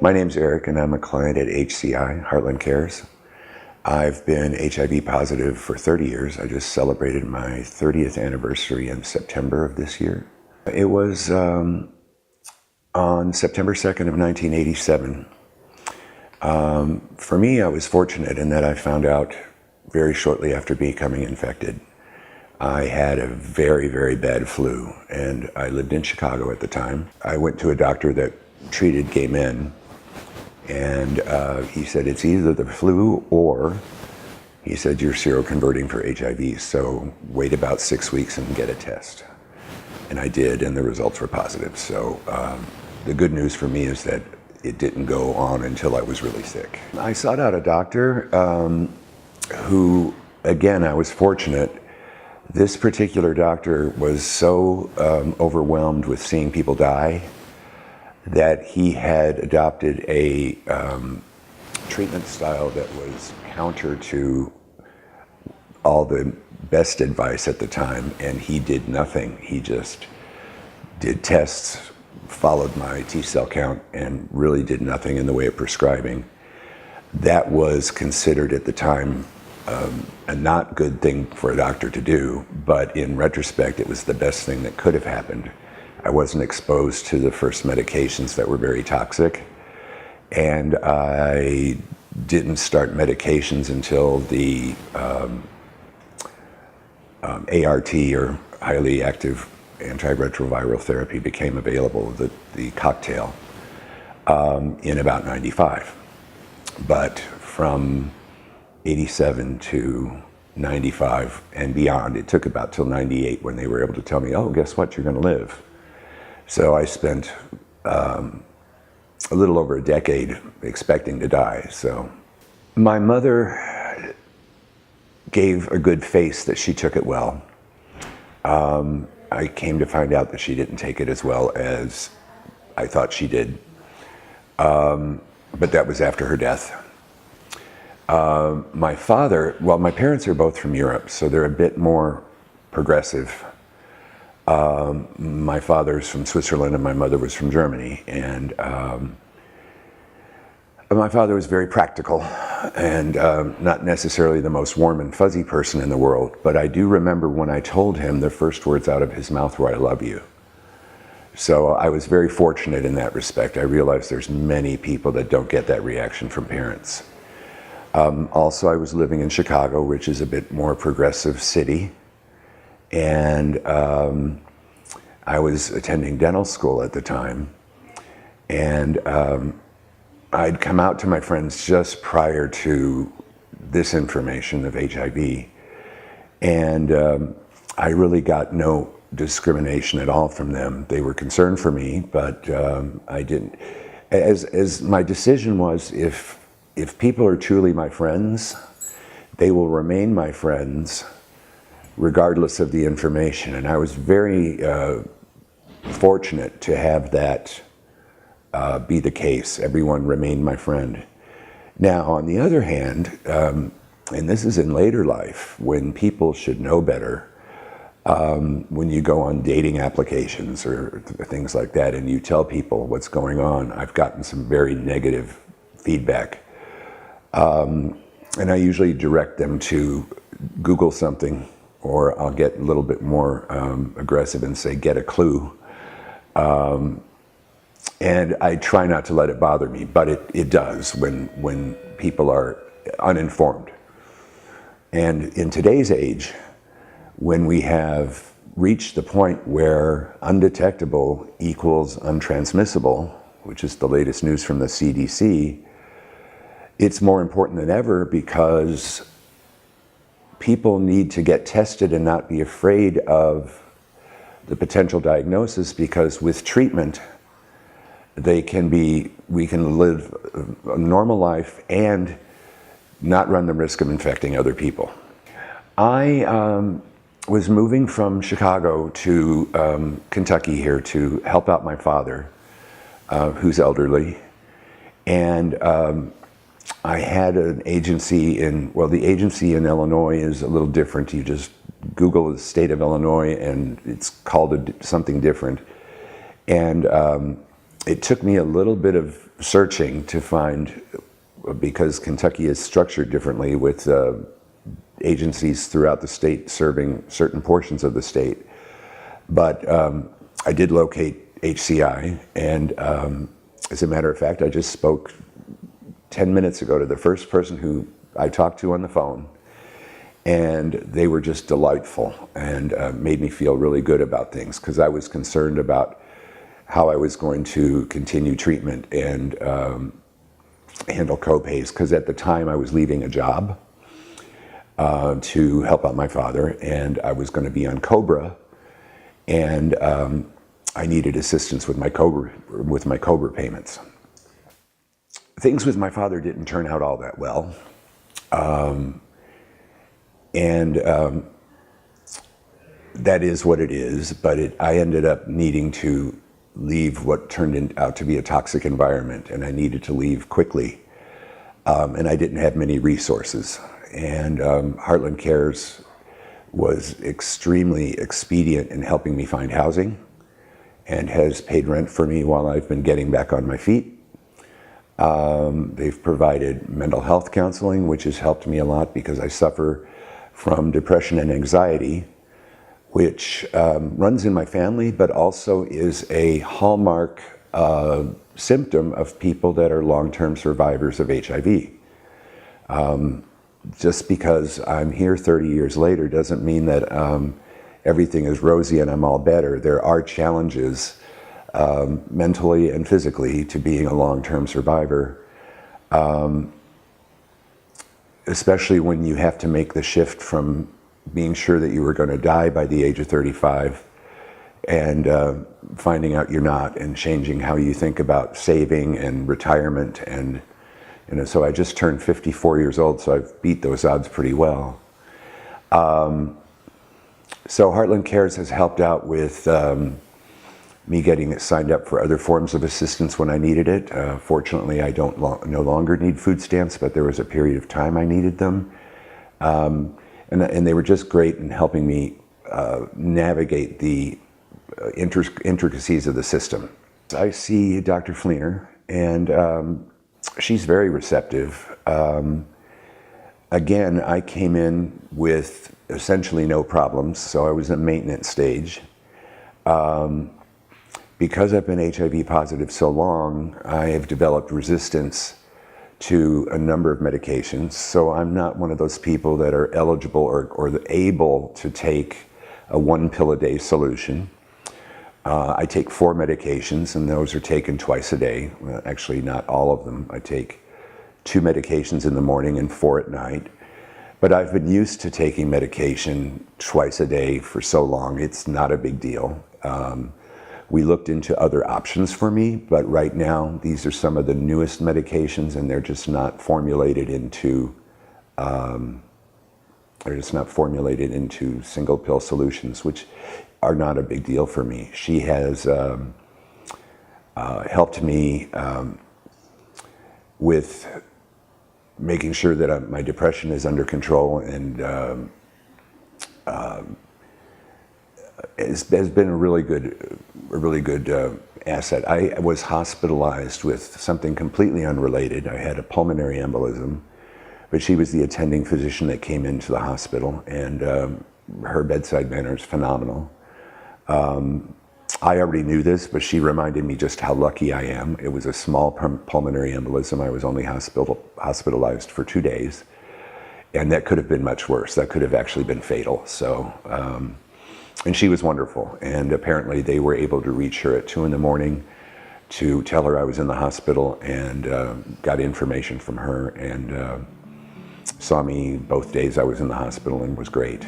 My name's Eric and I'm a client at HCI, Heartland Cares. I've been HIV positive for 30 years. I just celebrated my 30th anniversary in September of this year. It was on September 2nd of 1987. For me, I was fortunate in that I found out very shortly after becoming infected. I had a very, very bad flu, and I lived in Chicago at the time. I went to a doctor that treated gay men, and he said, it's either the flu or, he said, you're seroconverting for HIV, so wait about 6 weeks and get a test. And I did, and the results were positive. So the good news for me is that it didn't go on until I was really sick. I sought out a doctor who, again, I was fortunate. This particular doctor was so overwhelmed with seeing people die that he had adopted a treatment style that was counter to all the best advice at the time, and he did nothing. He just did tests, followed my T-cell count, and really did nothing in the way of prescribing. That was considered at the time a not good thing for a doctor to do, but in retrospect, it was the best thing that could have happened. I wasn't exposed to the first medications that were very toxic, and I didn't start medications until the ART, or highly active antiretroviral therapy, became available, the cocktail, in about 95. But from 87 to 95 and beyond, it took about till 98 when they were able to tell me, oh, guess what, you're going to live. So I spent a little over a decade expecting to die. So my mother gave a good face that she took it well. I came to find out that she didn't take it as well as I thought she did. But that was after her death. My father, well, my parents are both from Europe, so they're a bit more progressive. My father's from Switzerland and my mother was from Germany, and my father was very practical and not necessarily the most warm and fuzzy person in the world, but I do remember when I told him, the first words out of his mouth were, I love you. So I was very fortunate in that respect. I realized there's many people that don't get that reaction from parents. Also, I was living in Chicago, which is a bit more progressive city, and I was attending dental school at the time, and I'd come out to my friends just prior to this information of HIV, and I really got no discrimination at all from them. They were concerned for me, but I didn't. As my decision was, if people are truly my friends, they will remain my friends regardless of the information. And I was very fortunate to have that be the case. Everyone remained my friend. Now, on the other hand, and this is in later life, when people should know better, when you go on dating applications or things like that and you tell people what's going on, I've gotten some very negative feedback. And I usually direct them to Google something, or I'll get a little bit more aggressive and say, get a clue. And I try not to let it bother me, but it does when people are uninformed. And in today's age, when we have reached the point where undetectable equals untransmissible, which is the latest news from the CDC, it's more important than ever because people need to get tested and not be afraid of the potential diagnosis, because with treatment, we can live a normal life and not run the risk of infecting other people. I was moving from Chicago to Kentucky here to help out my father, who's elderly, and I had an agency the agency in Illinois is a little different. You just Google the state of Illinois and it's called something different. And it took me a little bit of searching to find, because Kentucky is structured differently with agencies throughout the state serving certain portions of the state. But I did locate HCI, and as a matter of fact, I just spoke 10 minutes ago to the first person who I talked to on the phone, and they were just delightful and made me feel really good about things, because I was concerned about how I was going to continue treatment and handle co-pays, because at the time I was leaving a job to help out my father, and I was going to be on COBRA, and I needed assistance with my COBRA payments. Things with my father didn't turn out all that well, and that is what it is. But I ended up needing to leave what turned out to be a toxic environment, and I needed to leave quickly, and I didn't have many resources. And Heartland Cares was extremely expedient in helping me find housing, and has paid rent for me while I've been getting back on my feet. They've provided mental health counseling, which has helped me a lot because I suffer from depression and anxiety, which runs in my family, but also is a hallmark symptom of people that are long-term survivors of HIV. Just because I'm here 30 years later doesn't mean that everything is rosy and I'm all better. There are challenges mentally and physically to being a long-term survivor, especially when you have to make the shift from being sure that you were going to die by the age of 35 and finding out you're not, and changing how you think about saving and retirement. And so I just turned 54 years old, so I've beat those odds pretty well. So Heartland Cares has helped out with me getting signed up for other forms of assistance when I needed it. Fortunately, I no longer need food stamps, but there was a period of time I needed them. And they were just great in helping me navigate the intricacies of the system. I see Dr. Fleener, and she's very receptive. Again, I came in with essentially no problems, so I was in maintenance stage. Because I've been HIV positive so long, I have developed resistance to a number of medications, so I'm not one of those people that are eligible or able to take a 1 pill a day solution. I take 4 medications, and those are taken twice a day. Well, actually, not all of them. I take 2 medications in the morning and 4 at night. But I've been used to taking medication twice a day for so long, it's not a big deal. We looked into other options for me, but right now, these are some of the newest medications, and they're just not formulated into single pill solutions, which are not a big deal for me. She has helped me with making sure that my depression is under control, and has been a really good asset. I was hospitalized with something completely unrelated. I had a pulmonary embolism, but she was the attending physician that came into the hospital, and her bedside manner is phenomenal. I already knew this, but she reminded me just how lucky I am. It was a small pulmonary embolism. I was only hospitalized for 2 days, and that could have been much worse. That could have actually been fatal. So, and she was wonderful, and apparently they were able to reach her at 2 in the morning to tell her I was in the hospital, and got information from her, and saw me both days I was in the hospital, and was great.